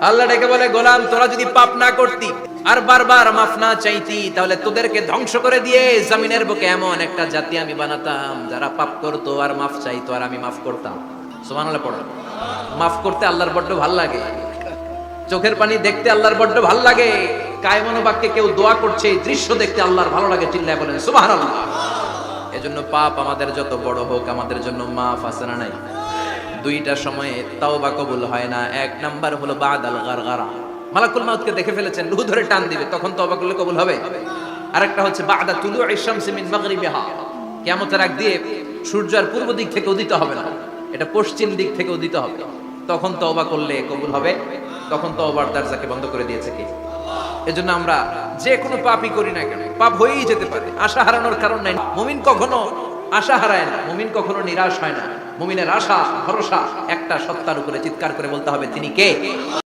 আল্লাহ ডেকে বলে, গোলাম তোরা যদি পাপ না করতি আর বারবার মাফ না চাইতি, তাহলে তোদেরকে ধ্বংস করে দিয়ে জমিনের বুকে এমন একটা জাতি আমি বানাতাম যারা পাপ করতো আর মাফ চাইতো আর আমি মাফ করতাম। সুবহানাল্লাহ পড়ো। মাফ করতে আল্লাহর বড্ড ভাল লাগে, চোখের পানি দেখতে আল্লাহর বড্ড ভাল লাগে, কায়মনো বাক্যে কেউ দোয়া করছে এই দৃশ্য দেখতে আল্লাহর ভালো লাগে, চিল্লায় বলেন সুবহানাল্লাহ। এজন্য পাপ আমাদের যত বড় হোক আমাদের জন্য মাফ আছে না নাই? দুইটা সময়ে তাওবা কবুল হয় না। এক নাম্বার হলো বাদাল গারগারা, মালাকুল মাউতকে দেখে ফেলেছেন, রূহ ধরে টান দিবে, তখন তওবা করলে কবুল হবে। আরেকটা হচ্ছে বাদা তুলুই শামসি মিন মাগরিবিহা, কিয়ামতের আগ দিয়ে সূর্য আর পূর্ব দিক থেকে উদিত হবে না, এটা পশ্চিম দিক থেকে উদিত হবে, তখন তওবা করলে কবুল হবে। তখন তওবার দরজাকে বন্ধ করে দিয়েছে কে? এজন্য আমরা যে কোনো পাপই করি না কেন, পাপ হয়েই যেতে পারে, আশা হারানোর কারণ নাই। মুমিন কখনো আশা হারায় না, মুমিন কখনো নিরাশ হয় না। মুমিনের আশা ভরসা একটা সত্তার উপরে, চিৎকার করে বলতে হবে তিনি কে?